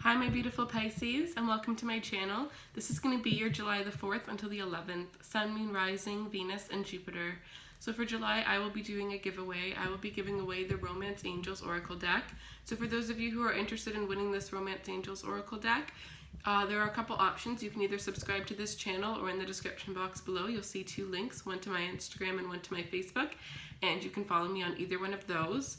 Hi my beautiful Pisces, and welcome to my channel. This is going to be your July the 4th until the 11th, Sun, Moon, Rising, Venus, and Jupiter. So for July, I will be doing a giveaway. I will be giving away the Romance Angels Oracle deck. So for those of you who are interested in winning this Romance Angels Oracle deck, there are a couple options. You can either subscribe to this channel, or in the description box below you'll see two links, one to my Instagram and one to my Facebook, and you can follow me on either one of those.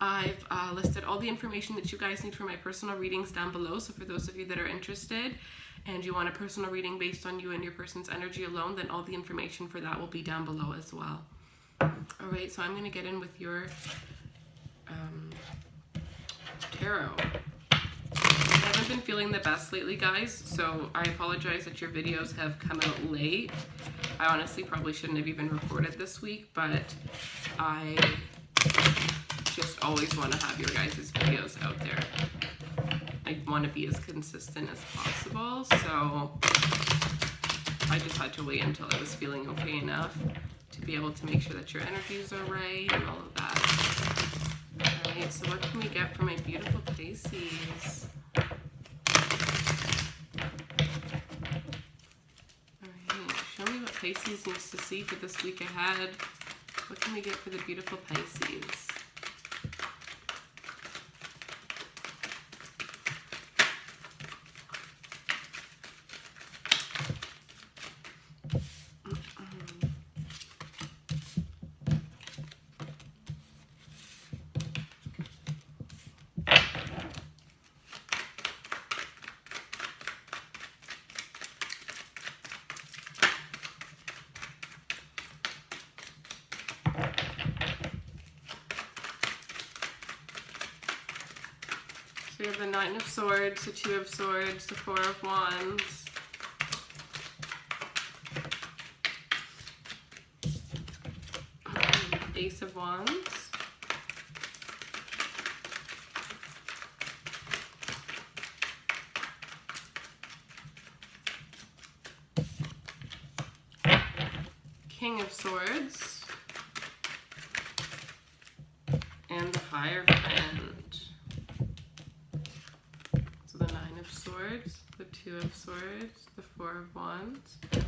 I've listed all the information that you guys need for my personal readings down below, so for those of you that are interested and you want a personal reading based on you and your person's energy alone, then all the information for that will be down below as well. Alright, so I'm going to get in with your tarot. I haven't been feeling the best lately, guys, so I apologize that your videos have come out late. I honestly probably shouldn't have even recorded this week, but I just always want to have your guys' videos out there. I want to be as consistent as possible, so I just had to wait until I was feeling okay enough to be able to make sure that your energies are right and all of that. Alright, so what can we get for my beautiful Pisces? Alright, show me what Pisces needs to see for this week ahead. What can we get for the beautiful Pisces? So we have the Nine of Swords, the Two of Swords, the Four of Wands, Ace of Wands, King of Swords, and the Hierophant. So the Nine of Swords, the Two of Swords, the Four of Wands, the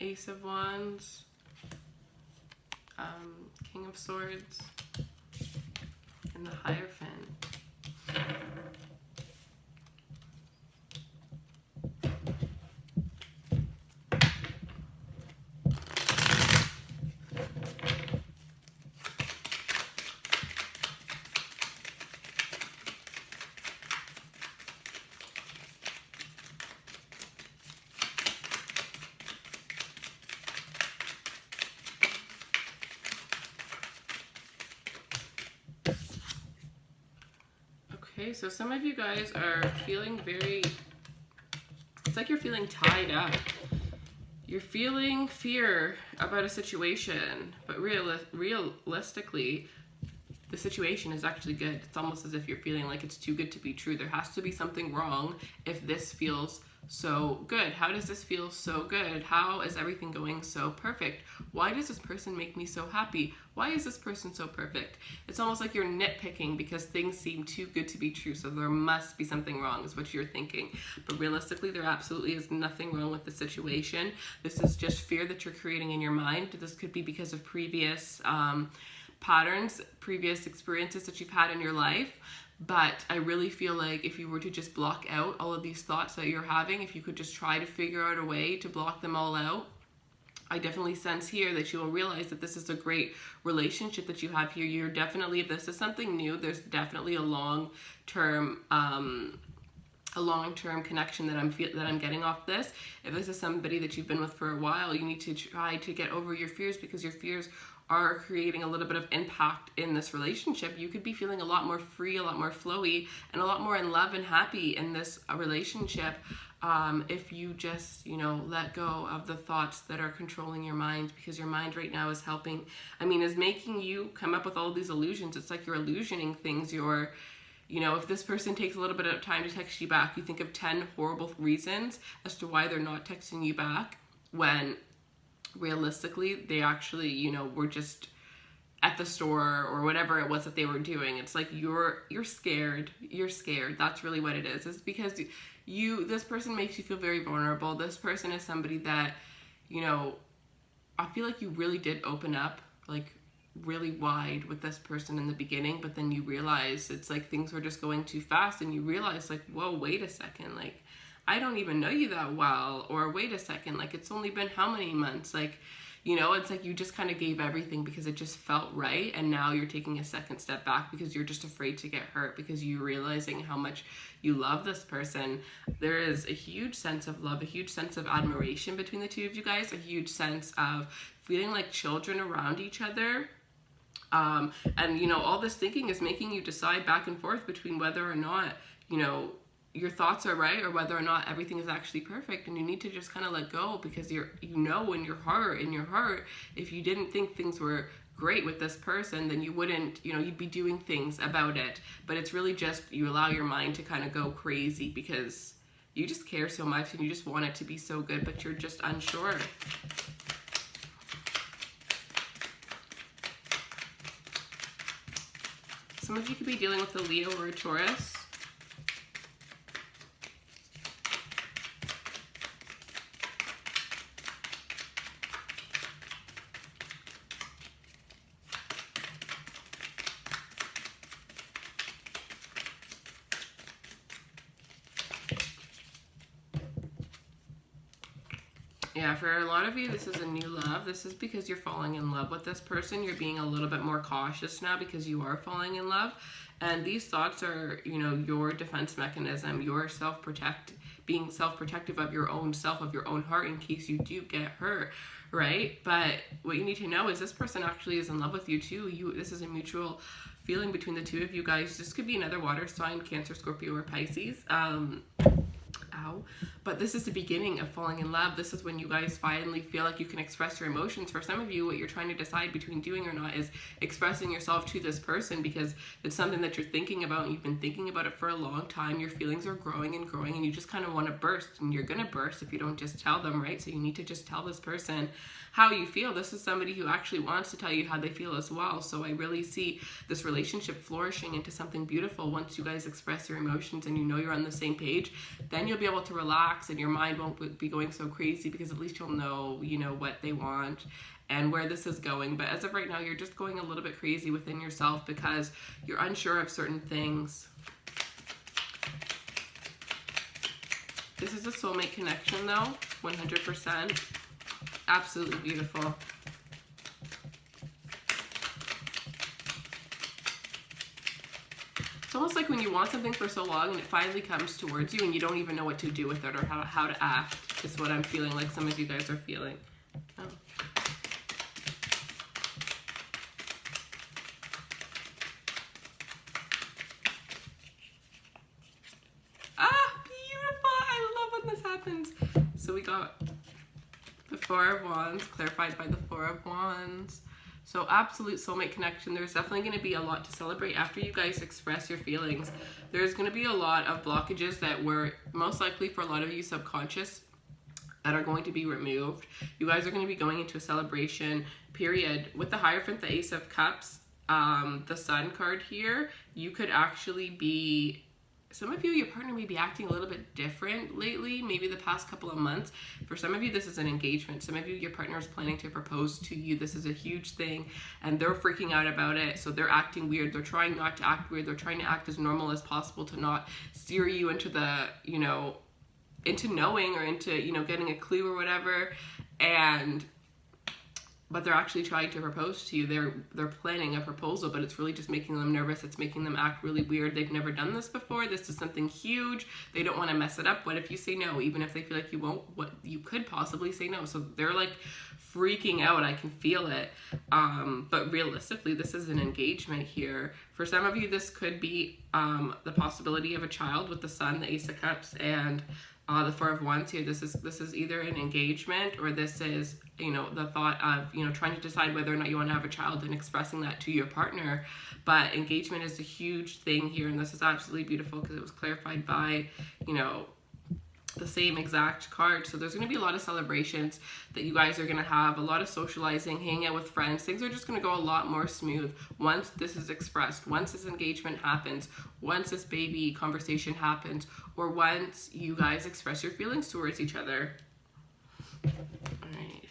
Ace of Wands, King of Swords, and the Hierophant. Okay, so some of you guys are feeling it's like you're feeling tied up. You're feeling fear about a situation, but realistically, the situation is actually good. It's almost as if you're feeling like it's too good to be true. There has to be something wrong if this feels so good. How does this feel so good? How is everything going so perfect? Why does this person make me so happy? Why is this person so perfect? It's almost like you're nitpicking because things seem too good to be true, so there must be something wrong is what you're thinking. But realistically, there absolutely is nothing wrong with the situation. This is just fear that you're creating in your mind. This could be because of previous patterns, previous experiences that you've had in your life. But I really feel like if you were to just block out all of these thoughts that you're having, if you could just try to figure out a way to block them all out, I definitely sense here that you will realize that this is a great relationship that you have here. You're definitely, if this is something new, there's definitely a long-term connection that I'm getting off this. If this is somebody that you've been with for a while, you need to try to get over your fears, because your fears are creating a little bit of impact in this relationship. You could be feeling a lot more free, a lot more flowy, and a lot more in love and happy in this relationship if you just, let go of the thoughts that are controlling your mind, because your mind right now is is making you come up with all these illusions. It's like you're illusioning things. If this person takes a little bit of time to text you back, you think of 10 horrible reasons as to why they're not texting you back, when realistically they actually, were just at the store or whatever it was that they were doing. It's like you're scared. You're scared. That's really what it is. It's because this person makes you feel very vulnerable. This person is somebody that, you know, I feel like you really did open up like really wide with this person in the beginning, but then you realize it's like things were just going too fast, and you realize like, whoa, wait a second, like I don't even know you that well, or wait a second, like it's only been how many months, like, you know, it's like you just kind of gave everything because it just felt right, and now you're taking a second step back because you're just afraid to get hurt, because you're realizing how much you love this person. There is a huge sense of love, a huge sense of admiration between the two of you guys, a huge sense of feeling like children around each other. And, you know, all this thinking is making you decide back and forth between whether or not, you know, your thoughts are right or whether or not everything is actually perfect. And you need to just kind of let go, because you know in your heart, if you didn't think things were great with this person, then you wouldn't, you know, you'd be doing things about it. But it's really just, you allow your mind to kind of go crazy because you just care so much and you just want it to be so good, but you're just unsure. Some of you could be dealing with a Leo or a Taurus. Yeah, for a lot of you, this is a new love. This is because you're falling in love with this person. You're being a little bit more cautious now because you are falling in love. And these thoughts are, you know, your defense mechanism, your being self-protective of your own self, of your own heart, in case you do get hurt, right? But what you need to know is this person actually is in love with you too. This is a mutual feeling between the two of you guys. This could be another water sign, Cancer, Scorpio, or Pisces. But this is the beginning of falling in love. This is when you guys finally feel like you can express your emotions. For some of you, what you're trying to decide between doing or not is expressing yourself to this person, because it's something that you're thinking about, and you've been thinking about it for a long time. Your feelings are growing and growing, and you just kind of want to burst, and you're going to burst if you don't just tell them, right? So you need to just tell this person how you feel. This is somebody who actually wants to tell you how they feel as well. So I really see this relationship flourishing into something beautiful once you guys express your emotions and you know you're on the same page. Then you'll be able to relax and your mind won't be going so crazy, because at least you'll know, you know, what they want and where this is going. But as of right now, you're just going a little bit crazy within yourself because you're unsure of certain things. This is a soulmate connection though, 100%. Absolutely beautiful. It's almost like when you want something for so long and it finally comes towards you and you don't even know what to do with it or how to act, is what I'm feeling like some of you guys are feeling. Oh. Ah, beautiful! I love when this happens. So we got the Four of Wands, clarified by the Four of Wands. So absolute soulmate connection. There's definitely going to be a lot to celebrate after you guys express your feelings. There's going to be a lot of blockages that were most likely, for a lot of you, subconscious, that are going to be removed. You guys are going to be going into a celebration period. With the Hierophant, the Ace of Cups, the Sun card here, you could actually be... Some of you, your partner may be acting a little bit different lately, maybe the past couple of months. For some of you, this is an engagement. Some of you, your partner is planning to propose to you. This is a huge thing, and they're freaking out about it. So they're acting weird. They're trying not to act weird. They're trying to act as normal as possible to not steer you into the, you know, into knowing or into, you know, getting a clue or whatever. But they're actually trying to propose to you. They're planning a proposal, but it's really just making them nervous. It's making them act really weird. They've never done this before. This is something huge. They don't want to mess it up. What if you say no? Even if they feel like you won't, what you could possibly say no. So they're like freaking out. I can feel it. But realistically, this is an engagement here. For some of you, this could be the possibility of a child with the Sun, the Ace of Cups, and the Four of Wands here. This is either an engagement, or this is, you know, the thought of, you know, trying to decide whether or not you want to have a child and expressing that to your partner. But engagement is a huge thing here, and this is absolutely beautiful because it was clarified by, you know, the same exact card. So there's going to be a lot of celebrations that you guys are going to have, a lot of socializing, hanging out with friends. Things are just going to go a lot more smooth once this is expressed, once this engagement happens, once this baby conversation happens, or once you guys express your feelings towards each other. All right.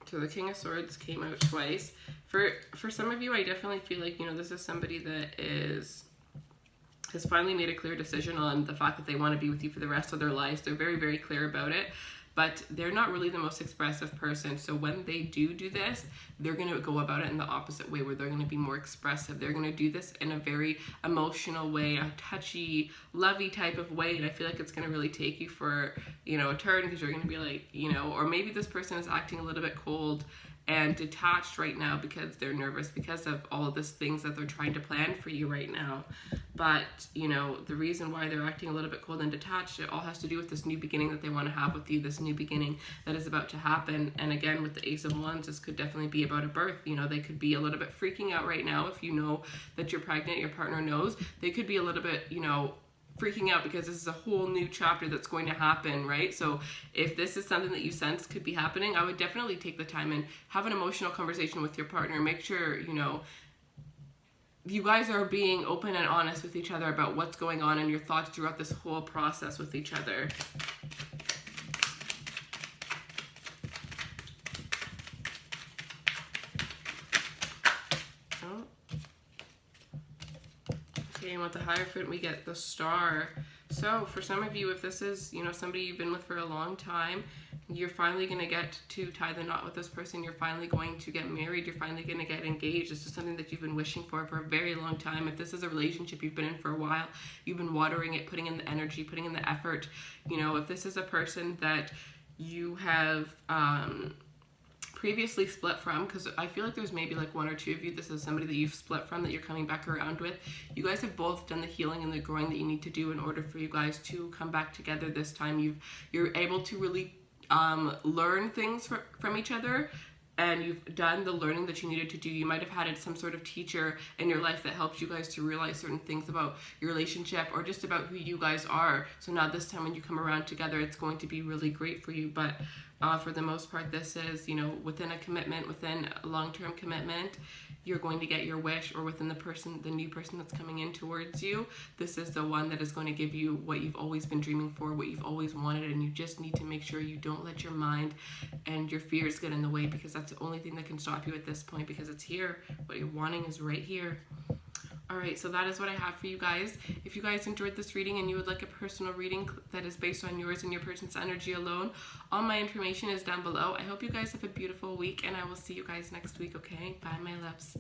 So the King of Swords came out twice. For some of you, I definitely feel like, you know, this is somebody that has finally made a clear decision on the fact that they want to be with you for the rest of their lives. They're very, very clear about it, but they're not really the most expressive person. So when they do this, they're going to go about it in the opposite way, where they're going to be more expressive. They're going to do this in a very emotional way, a touchy, lovey type of way. And I feel like it's going to really take you for, you know, a turn, because you're going to be like, you know, or maybe this person is acting a little bit cold and detached right now because they're nervous because of all of these things that they're trying to plan for you right now. But, you know, the reason why they're acting a little bit cold and detached, it all has to do with this new beginning that they want to have with you, this new beginning that is about to happen. And again, with the Ace of Wands, this could definitely be about a birth. You know, they could be a little bit freaking out right now. If you know that you're pregnant, your partner knows, they could be a little bit, you know, freaking out because this is a whole new chapter that's going to happen, right? So if this is something that you sense could be happening, I would definitely take the time and have an emotional conversation with your partner. Make sure, you know, you guys are being open and honest with each other about what's going on and your thoughts throughout this whole process with each other. Okay, and with the Hierophant, we get the Star. So for some of you, if this is, you know, somebody you've been with for a long time, you're finally going to get to tie the knot with this person. You're finally going to get married. You're finally going to get engaged. This is something that you've been wishing for a very long time. If this is a relationship you've been in for a while, you've been watering it, putting in the energy, putting in the effort. You know, if this is a person that you have previously split from, because I feel like there's maybe like one or two of you, this is somebody that you've split from that you're coming back around with. You guys have both done the healing and the growing that you need to do in order for you guys to come back together this time. You're able to really learn things from each other, and you've done the learning that you needed to do. You might have had some sort of teacher in your life that helped you guys to realize certain things about your relationship or just about who you guys are. So now this time when you come around together, it's going to be really great for you. But for the most part, this is, you know, within a commitment, within a long-term commitment, you're going to get your wish, or within the new person that's coming in towards you, this is the one that is going to give you what you've always been dreaming for, what you've always wanted, and you just need to make sure you don't let your mind and your fears get in the way, because that's the only thing that can stop you at this point, because it's here. What you're wanting is right here. Alright, so that is what I have for you guys. If you guys enjoyed this reading and you would like a personal reading that is based on yours and your person's energy alone, all my information is down below. I hope you guys have a beautiful week, and I will see you guys next week, okay? Bye, my loves.